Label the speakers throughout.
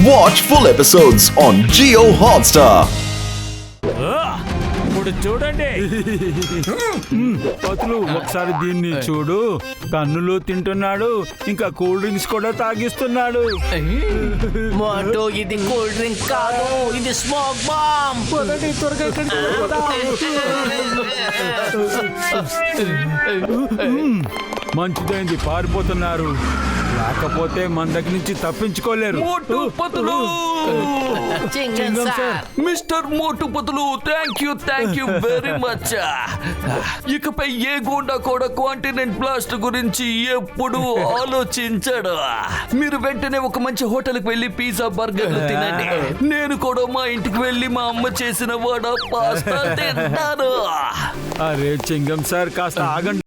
Speaker 1: Watch full episodes on Jio Hotstar.
Speaker 2: ఇప్పుడు చూడండి పతులు ఒకసారి దీన్ని చూడు. కన్నులు తింటున్నాడు, ఇంకా కూల్ డ్రింక్స్ కూడా తాగిస్తున్నాడు.
Speaker 3: మోటో ఇది కూల్ డ్రింక్ కాదు, ఇది స్మోక్ బాంబ్.
Speaker 2: త్వరగా ఇక్కడికి వెళ్ళిపోదాం. మంచిదైంది, పారిపోతున్నారు. లేకపోతే మన దగ్గర నుంచి తప్పించుకోలేరు.
Speaker 4: Motu Patlu, mister Motu Patlu, thank you very much. ఇకపై ఏ గోండా కూడా కాంటినెంట్ బ్లాస్ట్ గురించి ఎప్పుడు ఆలోచించడు. మీరు వెంటనే ఒక మంచి హోటల్కి వెళ్ళి పిజ్జా బర్గర్లు తినండి. నేను కూడా మా ఇంటికి వెళ్ళి మా అమ్మ చేసిన వడ పాస్తా తింటాను.
Speaker 2: అరే చింగం సార్, కాస్త ఆగండి.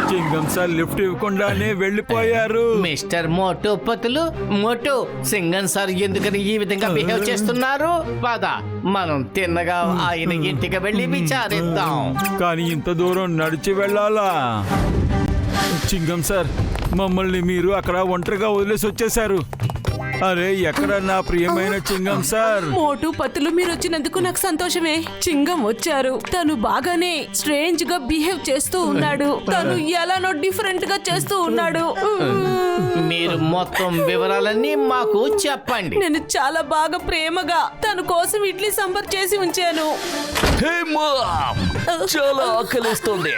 Speaker 2: చింగం సార్ లిఫ్ట్ ఇవ్వకుండానే వెళ్ళిపోయారు.
Speaker 3: మిస్టర్ మోటు పతులు, మోటు సింగన్ సార్ ఎందుకని ఈ విధంగా బిహేవ్ చేస్తున్నారు? పద మనం తిన్నగా ఆయన ఇంటికి వెళ్ళి విచారిద్దాం.
Speaker 2: కానీ ఇంత దూరం నడిచి వెళ్ళాలా? చింగం సార్, మమ్మల్ని మీరు అక్కడ ఒంటరిగా వదిలేసి వచ్చేశారు. అరే ఎక్కడ నా ప్రియమైన చింగం సార్?
Speaker 5: మోటు పతులు, మీరు వచ్చినందుకు నాకు సంతోషమే. చింగం వచ్చారు. తను బాగానే స్ట్రేంజ్ గా బిహేవ్ చేస్తూ ఉన్నాడు. తను ఎలానో డిఫరెంట్ గా చేస్తూ ఉన్నాడు.
Speaker 3: మీరు మొత్తం వివరాలన్నీ మాకు చెప్పండి.
Speaker 5: నేను చాలా బాగా ప్రేమగా తన కోసం ఇడ్లీ సాంబార్ చేసి ఉంచాను.
Speaker 4: హే మామ్, చాలా ఆకలిస్తుంది.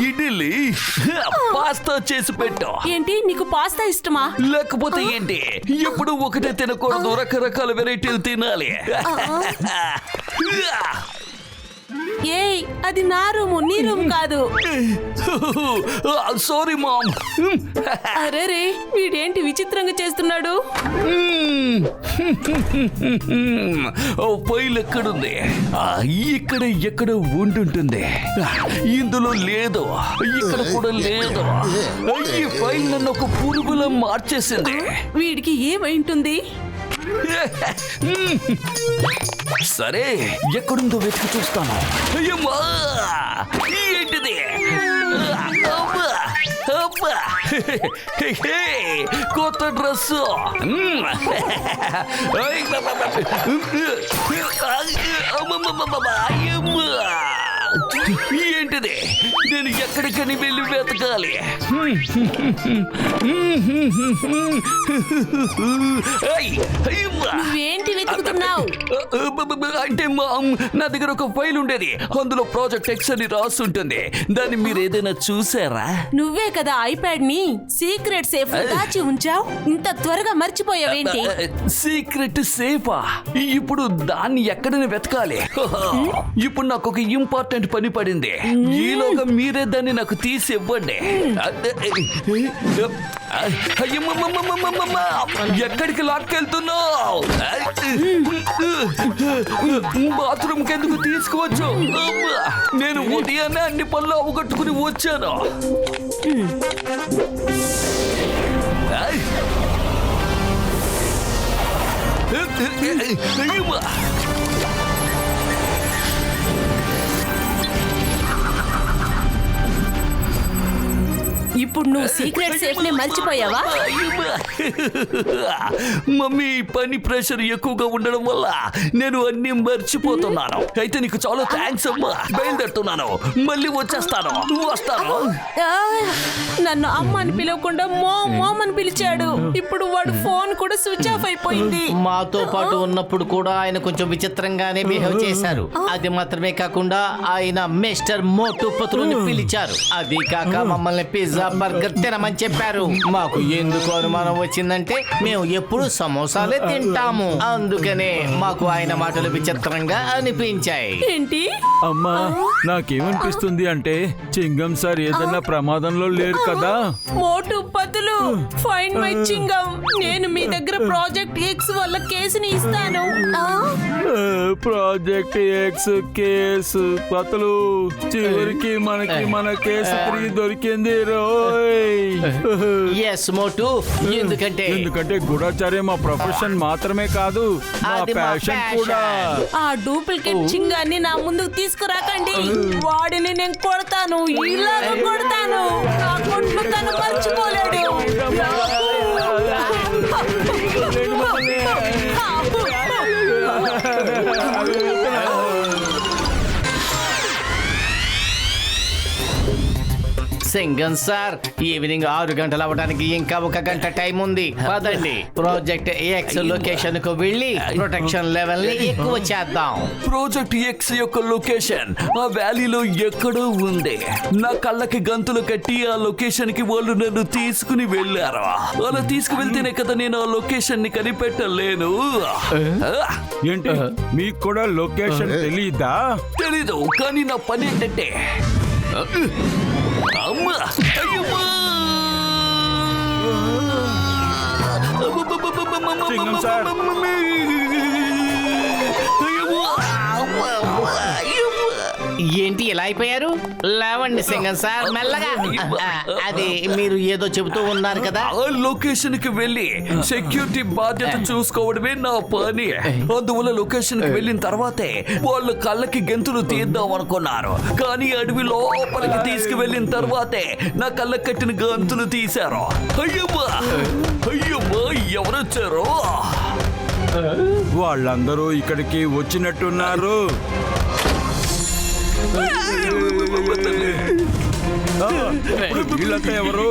Speaker 4: ఇడ్లీ పాస్తా చేసి పెట్టు.
Speaker 5: ఏంటి, నీకు పాస్తా ఇష్టమా?
Speaker 4: లేకపోతే ఏంటి, ఎప్పుడు ఒకటే తినకూడదు, రకరకాల వెరైటీలు తినాలి.
Speaker 5: ఏయ్, అది నా రూము, నీ రూమ్ కాదు.
Speaker 4: Sorry ma'am.
Speaker 5: అరే వీడేంటి విచిత్రంగా చేస్తున్నాడు?
Speaker 4: ఫైల్ ఎక్కడుంది? ఇక్కడ ఎక్కడ ఉండుంటుంది. ఇందులో లేదు, ఇక్కడ కూడా లేదు. ఈ ఫైల్ నన్ను ఒక పురుగులో మార్చేసింది.
Speaker 5: వీడికి ఏమైంటుంది?
Speaker 4: సరే, ఎక్కడుందో వెతికి చూస్తాను. అయ్యమ్మా, ఏంటిది? అబ్బా, అబ్బా. హే, కొత్త డ్రెస్సు. ఏంటిది? నేను ఎక్కడికని వెళ్ళి వెతకాలి.
Speaker 5: నువ్వేంటి వెతుకుతున్నావు?
Speaker 4: అంటే నా దగ్గర ఒక ఫైల్ ఉండేది, అందులో ప్రాజెక్ట్ ఎక్స్ అని రాసి ఉంటుంది. దాన్ని మీరు ఏదైనా చూసారా?
Speaker 5: నువ్వే కదా ఐప్యాడ్ ని సీక్రెట్ సేఫ్ దాచి ఉంచావు. ఇంత త్వరగా మర్చిపోయావేంటి?
Speaker 4: సీక్రెట్ సేఫా? ఇప్పుడు దాన్ని ఎక్కడని వెతకాలి? ఇప్పుడు నాకు ఒక ఇంపార్టెంట్ పని పడింది. ఈలోగా మీరే దాన్ని నాకు తీసి ఇవ్వండి. ఎక్కడికి లాక్కెళ్తున్నావు? బాత్రూమ్ కెందుకు తీసుకువచ్చు? నేను ఉదయాన్నే అన్ని పనులు అవగట్టుకుని వచ్చాను.
Speaker 5: ఇప్పుడు నువ్వు సీక్రెట్ సేఫ్ ని మర్చిపోయావా?
Speaker 4: మమ్మీ, పని ప్రెషర్ ఎక్కువగా ఉండడం వల్ల నేను అన్ని మర్చిపోతున్నాను. అయితే నీకు చాలా థ్యాంక్స్ అమ్మా. బయలుదేరుతున్నాను, మళ్ళీ వస్తాను.
Speaker 5: నన్ను అమ్మ అని పిలవకుండా మోమ్ అని పిలిచాడు. ఇప్పుడు వాడు ఫోన్ కూడా స్విచ్ ఆఫ్ అయిపోయింది.
Speaker 3: మాతో పాటు ఉన్నప్పుడు కూడా ఆయన కొంచెం విచిత్రంగానే బిహేవ్ చేశారు. అది మాత్రమే కాకుండా ఆయన మిస్టర్ మోటు పతులుని పిలిచారు. అది కాక మమ్మల్ని పిజ్జా బర్గర్ తినమని చెప్పారు. మాకు ఎందుకు అనుమానం వచ్చిందంటే మేము ఎప్పుడు సమోసాలే తింటాము. అందుకనే మాకు ఆయన మాటలు విచిత్రంగా అనిపించాయి.
Speaker 5: ఏంటి?
Speaker 2: అమ్మా, నాకేమనిపిస్తుంది అంటే చింగం సార్ ఏదైనా ప్రమాదంలో లేరు కదా?
Speaker 5: మోటు పతులు, ఫైండ్ మై చింగం. నేను మీ దగ్గర ప్రాజెక్ట్ ఎక్స్ వల్ల కేసుని ఇస్తాను.
Speaker 2: ప్రాజెక్ట్ ఎక్స్ కేసు పతులు, చివరికి మనకి మన కేసు తిరిగి దొరికింది రోయ్.
Speaker 3: ఎస్ మోటు, ఎందుకంటే
Speaker 2: గూఢాచార్యం మా ప్రొఫెషన్ మాత్రమే కాదు, మా ప్యాషన్ కూడా.
Speaker 5: ఆ డూప్లికేట్ చింగాన్ని నా ముందుకు తీసుకురాకండి. వాడిని నేను కొడతాను, ఇలాగ కొడతాను. నా కొట్లు తను మర్చిపోలేడు.
Speaker 3: సింగం సార్, ఈవినింగ్ 6 గంటలు అవ్వడానికి ఇంకా 1 గంట టైం ఉంది. పదండి, ప్రాజెక్ట్ ఎక్స్ లొకేషన్ కు వెళ్ళి ప్రొటెక్షన్ లెవెల్ ని ఎక్కువ చేద్దాం.
Speaker 4: ప్రాజెక్ట్ ఎక్స్ యొక్క లొకేషన్ ఆ వ్యాలీలో ఎక్కడో ఉంది. నా కళ్ళకి గంతులు కట్టి ఆ లొకేషన్ కి వాళ్ళు నన్ను తీసుకుని వెళ్ళారు. అలా తీసుకువెళ్తేనే కదా నేను ఆ లొకేషన్ ని కనిపెట్టలేను.
Speaker 2: ఏంటి మీకు కూడా లొకేషన్ తెలీదా?
Speaker 4: తెలీదు, కానీ నా పని ఏంటంటే అమ్మా, అయ్యమ్మా!
Speaker 2: సింగం సార్.
Speaker 3: ఏంటి ఇలా అయిపోయారు? లేవండి సింగం సార్, మెల్లగా. అది మీరు ఏదో చెబుతూ ఉన్నారు కదా.
Speaker 4: ఆ లొకేషన్ కి వెళ్ళి సెక్యూరిటీ బాధ్యత చూసుకోవడమే నా పని. అందువల్ల లొకేషన్ కి వెళ్ళిన తర్వాతే వాళ్ళు కళ్ళకి గెంతులు తీద్దాం అనుకున్నారు. కానీ అడవి లోపలికి తీసుకువెళ్ళిన తర్వాతే నా కళ్ళకి కట్టిన గంతులు తీశారు. అయ్యమ్మా, అయ్యమ్మా, ఎవరొచ్చారు?
Speaker 2: వాళ్ళందరూ ఇక్కడికి వచ్చినట్టున్నారు. వీళ్ళంతా ఎవరు?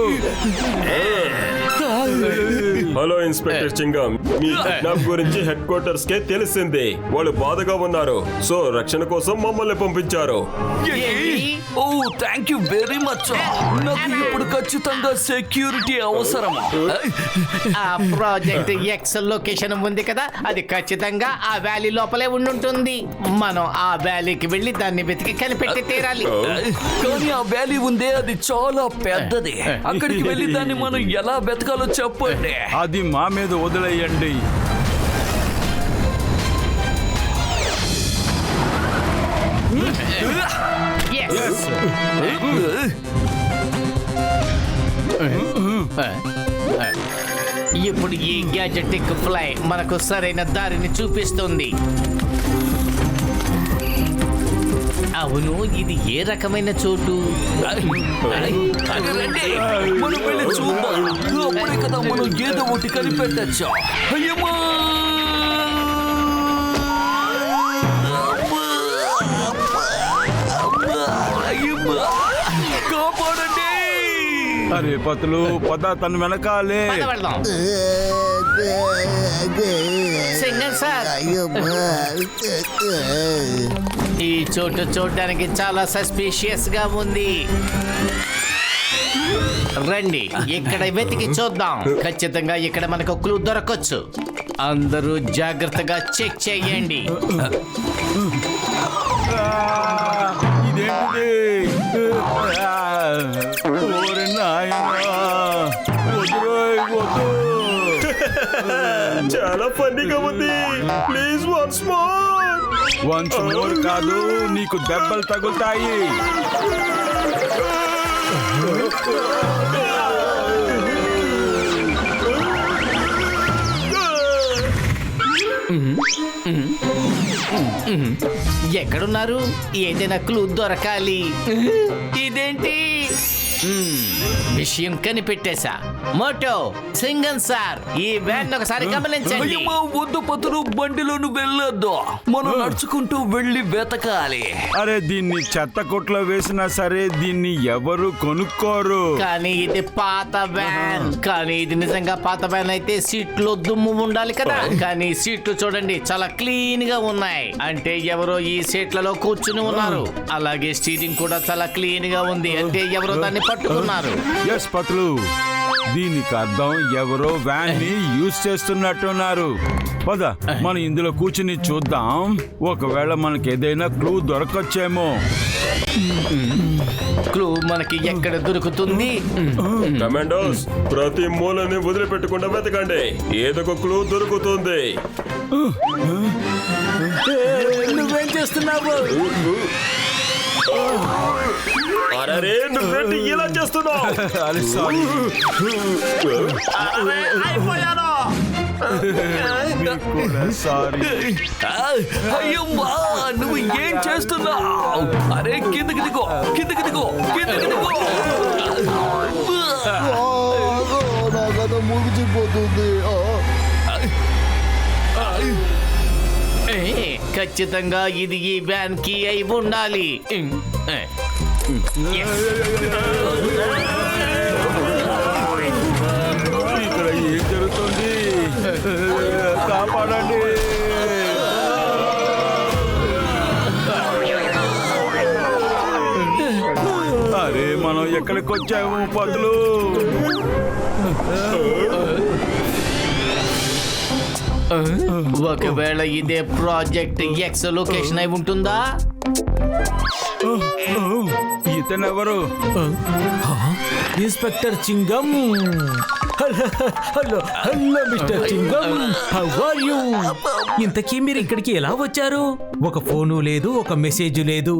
Speaker 6: హలో ఇన్స్పెక్టర్ చింగం, మీ కిడ్నాప్ గురించి హెడ్ క్వార్టర్స్ కే తెలిసింది. వాళ్ళు బాధగా ఉన్నారు, సో రక్షణ కోసం మమ్మల్ని పంపించారు.
Speaker 4: ఓ, థ్యాంక్ యూ వెరీ మచ్. నాకు ఇప్పుడు ఖచ్చితంగా సెక్యూరిటీ అవసరం.
Speaker 3: ఆ ప్రాజెక్ట్ ఎక్స్ లొకేషన్ ఉంది కదా, అది ఖచ్చితంగా ఆ వ్యాలీ లోపలే ఉండుంటుంది. మనం ఆ వ్యాలీకి వెళ్ళి దాన్ని వెతికి కనిపెట్టి తీరాలి.
Speaker 4: కానీ ఆ వ్యాలీ ఉందే, అది చాలా పెద్దది. అక్కడికి వెళ్ళి దాన్ని మనం ఎలా వెతకాలో చెప్పండి.
Speaker 2: అది మా మీద వదిలేయండి.
Speaker 3: Yes. ఇప్పుడు ఈ గ్యాజెటిక్ ఫ్లై మనకు సరైన దారిని చూపిస్తుంది. అవును, ఇది ఏ రకమైన చోటు?
Speaker 4: అది రండి, మనం వెళ్ళి చూద్దాం. అప్పుడే కదా మనం ఏదో ఒకటి కనిపెట్టచ్చు. అయ్యమ్మా! అయ్యమ్మా! కాపాడండి!
Speaker 2: అరే పతులు, పద తను వెనకాలే.
Speaker 3: పద వెళ్దాం. సింగర్ సార్, ఈ చోటు చూడడానికి చాలా సస్పీషియస్ గా ఉంది. రండి, ఇక్కడ వెతికి చూద్దాం. ఖచ్చితంగా ఇక్కడ మనకు క్లూ దొరకచ్చు. అందరూ జాగ్రత్తగా చెక్ చేయండి.
Speaker 2: ఇదేంటిది? ఓరి నాయనా, వద్దురోయ్, వద్దు.
Speaker 6: చాలా ఫన్నీగా ఉంది. Please once more.
Speaker 2: Once more కాదు, నీకు దెబ్బలు తగులుతాయి.
Speaker 3: ఎక్కడున్నారు? ఏదైనా క్లూ దొరకాలి. ఇదేంటి? విషయం కనిపెట్టేశా. మోటో, సింగన్ సార్, ఈ వ్యాన్ ఒకసారి గమనించండి.
Speaker 4: అయ్యమ్మా, వద్దు పతులు, బండిలోను వెళ్ళొద్దు. మనం నడుచుకుంటూ వెళ్ళి వెతకాలి.
Speaker 2: అరే, దీన్ని చెత్త కొట్లో వేసినా సరే దీన్ని ఎవరు కొనుక్కోరు.
Speaker 3: కానీ ఇది పాత వ్యాన్. కానీ ఇది నిజంగా పాత వ్యాన్ అయితే సీట్లో దుమ్ము ఉండాలి కదా. కానీ సీట్లు చూడండి, చాలా క్లీన్ గా ఉన్నాయి. అంటే ఎవరో ఈ సీట్లలో కూర్చుని ఉన్నారు. అలాగే స్టీరింగ్ కూడా చాలా క్లీన్ గా ఉంది. అంటే ఎవరో దాన్ని పట్టుకున్నారు.
Speaker 2: ఎస్ పతులు, దీనికి అర్థం ఎవరో వ్యాన్ ని యూజ్ చేస్తున్నట్టున్నారు. పద, మనం ఇందులో కూర్చుని చూద్దాం. ఒకవేళ మనకి ఏదైనా క్లూ దొరకొచ్చేమో.
Speaker 3: క్లూ మనకి ఎక్కడ దొరుకుతుంది?
Speaker 6: కమాండోస్, ప్రతి మూలని వదిలిపెట్టకుండా వెతకండి. ఏదో ఒక క్లూ దొరుకుతుంది.
Speaker 3: నువ్వేం చేస్తున్నావు?
Speaker 6: అరే, నువ్వేంటి ఇలా చేస్తున్నావు?
Speaker 2: అరే, సారీ. మీకు కూడా సారీ.
Speaker 4: అయ్యమ్మా, నువ్వు ఏం చేస్తున్నావు? అరే, కిందకి దిగో, కిందకి దిగో, కిందకి దిగో.
Speaker 3: ఖచ్చితంగా ఇది ఈ వ్యాన్ కి అయి ఉండాలి.
Speaker 2: ఇక్కడ ఏం జరుగుతుంది? కాపాడండి. అరే మనం ఎక్కడికి వచ్చాము పదులు?
Speaker 3: ఒకవేళ ఇదే ప్రాజెక్ట్ ఎక్స్ లొకేషన్ అయి ఉంటుందా?
Speaker 2: ఇతనెవరు?
Speaker 7: Inspector Chingam. Hello hello hello mister Chingam, how are you? ఇంతకీ మీరు ఇక్కడికి ఎలా వచ్చారు? ఒక ఫోను లేదు, ఒక మెసేజ్ లేదు.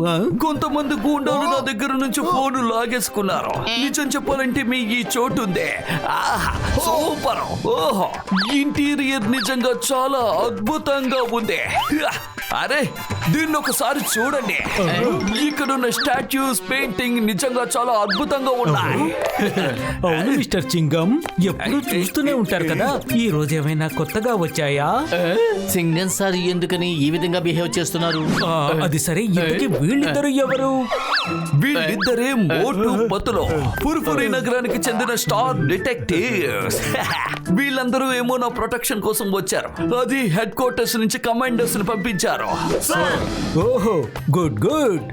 Speaker 4: కొంతమంది గూండాలు నా దగ్గర నుంచి ఫోన్ లాగేసుకున్నారు. నిజం చెప్పాలంటే మీ ఈ చోటు ఉందే, సూపర్. ఓహో, ఇంటీరియర్ నిజంగా చాలా అద్భుతంగా ఉంది. అరే దీన్ని ఒకసారి చూడండి. ఇక్కడున్న స్టాచ్యూస్, పెయింటింగ్ నిజంగా చాలా అద్భుతంగా ఉన్నాయి.
Speaker 7: అవును మిస్టర్ చింగం, ఎప్పుడు చూస్తూనే ఉంటారు కదా, ఈ రోజు ఏమైనా కొత్తగా వచ్చాయా?
Speaker 3: సింగన్ సార్ ఎందుకని ఈ విధంగా బిహేవ్ చేస్తున్నారు?
Speaker 7: అది సరే, ఇంతకీ వీళ్ళిద్దరు ఎవరు?
Speaker 4: వీళ్ళిద్దరే మోటు పతులు, పుర్పురి నగరానికి చెందిన స్టార్ డిటెక్టివ్స్. వీళ్ళందరూ ఏమో నా ప్రొటెక్షన్ కోసం వచ్చారు. అది హెడ్ క్వార్టర్స్ నుంచి కమాండర్స్ ని పంపించారు.
Speaker 7: ఓహో, గుడ్ గుడ్.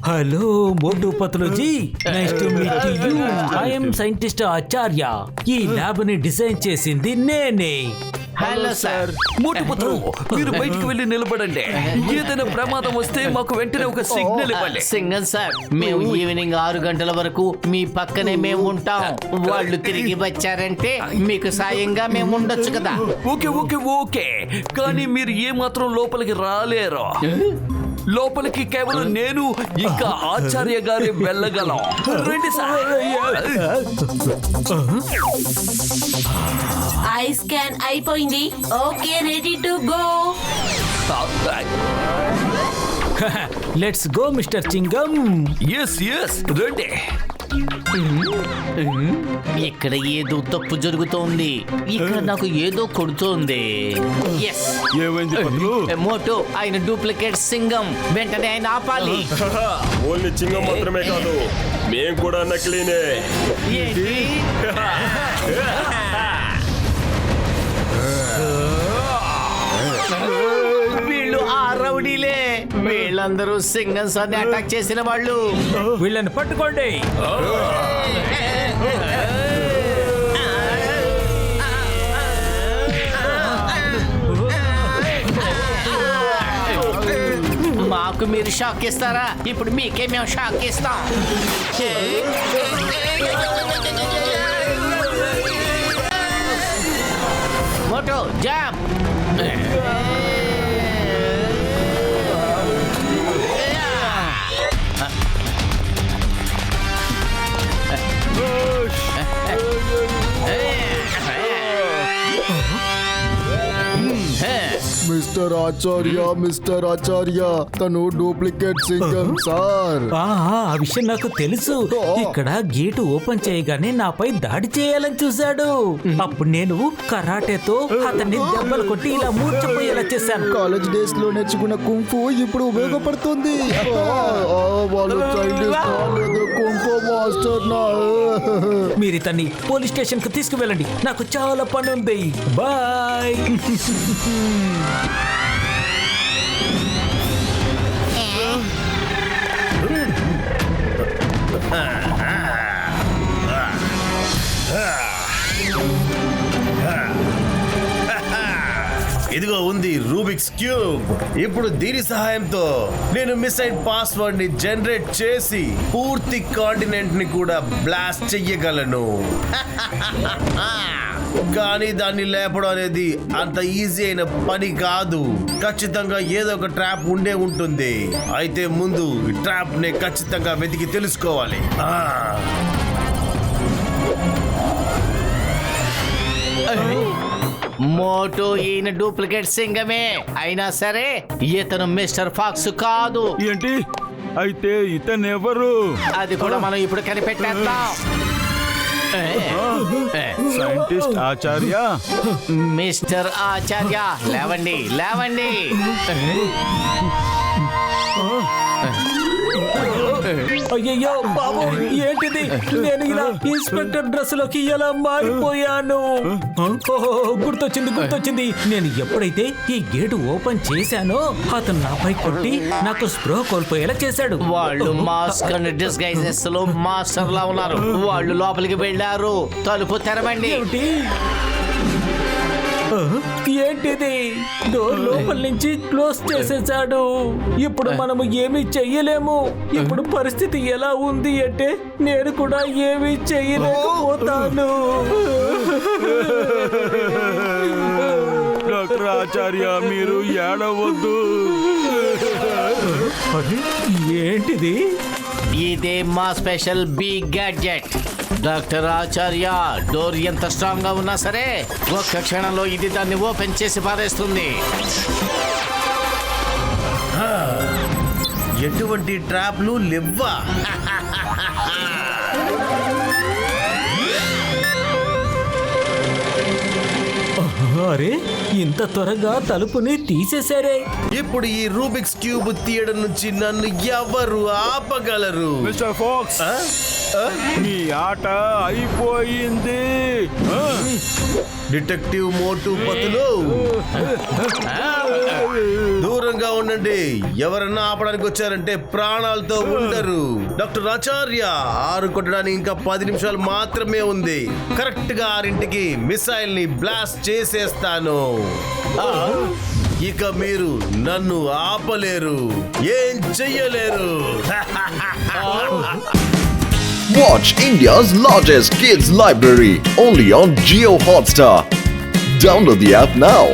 Speaker 7: హలో మోటు పతులుజీ, nice to meet you. I am scientist Acharya. ఈ ల్యాబ్ ని డిజైన్ చేసింది నేనే.
Speaker 3: Hello sir.
Speaker 4: మోటు పతులు, మీరు బయటికి వెళ్ళి నిలబడండి. ఏదైనా ప్రమాదం వస్తే మాకు వెంటనే ఒక సిగ్నల్ ఇవ్వాలి.
Speaker 3: సింగన్ సార్, మేము ఈవినింగ్ 6 గంటల వరకు మీ పక్కనే మేము ఉంటాం. వాళ్ళు తిరిగి వచ్చారంటే మీకు సాయంగా మేము ఉండొచ్చు కదా.
Speaker 4: ఓకే ఓకే ఓకే, కానీ మీరు ఏ మాత్రం లోపలికి రాలేరు. లోపలికి కేవలం నేను ఇంకా ఆచార్య గారి వెళ్ళగలం. రండి సార్.
Speaker 5: ఐ స్కాన్ అయిపోయింది. Okay, ready to go.
Speaker 7: Let's go mister Chingam.
Speaker 4: Yes yes, రండి.
Speaker 3: ఇక్కడ ఏదో తప్పు జరుగుతోంది. ఇక్కడ నాకు ఏదో కొడుతోంది. ఎస్,
Speaker 2: ఏమైంది పదులు?
Speaker 3: మోటో, ఆయన డూప్లికేట్ సింగం. వెంటనే ఆయన ఆపాలి.
Speaker 6: ఓన్లీ చింగం మాత్రమే కాదు, మేం కూడా నకిలీనే.
Speaker 3: ఏంటి? వీళ్ళు ఆ రౌడీలే. వీళ్ళందరూ సింగం సార్ని అటాక్ చేసిన వాళ్ళు.
Speaker 7: వీళ్ళని పట్టుకోండి.
Speaker 3: మాకు మీరు షాక్ ఇస్తారా? ఇప్పుడు మీకే మేము షాక్ ఇస్తాం. Moto jam.
Speaker 8: మిస్టర్ ఆచార్య, తను డూప్లికేట్ సింగం సార్.
Speaker 7: ఆ విషయం నాకు తెలుసు. ఇక్కడ గేటు ఓపెన్ చేయగానే నాపై దాడి చేయాలని చూశాడు. అప్పుడు నేను కరాటేతో అతన్ని దెబ్బలు కొట్టి ఇలా మూర్చపోయేలా చేశాను.
Speaker 8: కాలేజ్ డేస్ లో నేర్చుకున్న కుంఫు ఇప్పుడు ఉపయోగపడుతుంది. వాళ్ళు చైనీస్ కాలేదు, కుంఫు మాస్టర్ నా.
Speaker 7: మీరు ఇతన్ని పోలీస్ స్టేషన్ కు తీసుకువెళ్ళండి, నాకు చాలా పని ఉంది. బాయ్.
Speaker 9: ఇదిగో ఉంది రూబిక్స్ క్యూబ్. ఇప్పుడు దీని సహాయంతో నేను మిస్సైల్ పాస్వర్డ్ ని జనరేట్ చేసి పూర్తి కాంటినెంట్ ని కూడా బ్లాస్ట్ చెయ్యగలను. కానీ దాన్ని లేపడం అనేది అంత ఈజీ అయిన పని కాదు. ఖచ్చితంగా ఏదో ఒక ట్రాప్ ఉండే ఉంటుంది. అయితే ముందు ట్రాప్ ని ఖచ్చితంగా వెతికి తెలుసుకోవాలి.
Speaker 3: మోటో, ఈయన డూప్లికేట్ సింగమే. అయినా సరే ఇతను మిస్టర్ ఫాక్స్ కాదు.
Speaker 2: ఏంటి? అయితే ఇతను ఎవరు?
Speaker 3: అది కూడా మనం ఇప్పుడు కనిపెట్టేద్దాం.
Speaker 2: సైంటిస్ట్ ఆచార్య.
Speaker 3: మిస్టర్ ఆచార్య, లేవండి లేవండి.
Speaker 7: అయ్యయ్యో బాబు, ఏంటిది? నేను ఇలా ఇన్స్పెక్టర్ డ్రెస్ లోకి ఎలా మారిపోయాను? ఓహో, గుర్తొచ్చింది. నేను ఎప్పుడైతే ఈ గేటు ఓపెన్ చేశానో అతను నాపై కొట్టి నాకు స్ప్రో కోల్పోయేలా చేశాడు.
Speaker 3: వాళ్ళు మాస్క్ అండ్ డిస్గైజెస్ లో మాస్టర్ లా ఉన్నారు. వాళ్ళు లోపలికి వెళ్ళారు. తలుపు తెరవండి.
Speaker 7: ఏమిటి? ఏంటిది? డోర్ లోపల నుంచి క్లోజ్ చేసేసాడు. ఇప్పుడు మనము ఏమీ చెయ్యలేము. ఇప్పుడు పరిస్థితి ఎలా ఉంది అంటే నేను కూడా ఏమీ చెయ్యలేకపోతాను.
Speaker 2: డాక్టర్ ఆచార్య, మీరు ఏడవద్దు.
Speaker 7: అరే, ఏంటిది?
Speaker 3: ఇదే మా స్పెషల్ బి గ్యాడ్జెట్. డాక్టర్ ఆచార్య, డోర్ ఎంత స్ట్రాంగ్ గా ఉన్నా సరే ఒక్క క్షణంలో ఇది దాన్ని ఓపెన్ చేసి పారేస్తుంది.
Speaker 9: ఎటువంటి ట్రాప్లు లేవ్వా?
Speaker 7: అరే, ఇంత త్వరగా తలుపుని తీసేశారే.
Speaker 9: ఇప్పుడు ఈ రూబిక్స్ క్యూబ్ తీయడం నుంచి నన్ను ఎవరు ఆపగలరు?
Speaker 2: మిస్టర్ ఫాక్స్, మీ ఆట అయిపోయింది.
Speaker 9: డిటెక్టివ్ మోటు పతులు, దూరంగా ఉండండి. ఎవరన్నా ఆపడానికి వచ్చారంటే ప్రాణాలతో ఉండరు. డాక్టర్ ఆచార్య, 6 కొట్టడానికి ఇంకా 10 నిమిషాలు మాత్రమే ఉంది. కరెక్ట్ గా 6ంటికి మిసైల్ ని బ్లాస్ట్ చేసేస్తాను. ఇక మీరు నన్ను ఆపలేరు, ఏం చెయ్యలేరు.
Speaker 1: Watch India's largest kids library only on Jio Hotstar. Download the app now.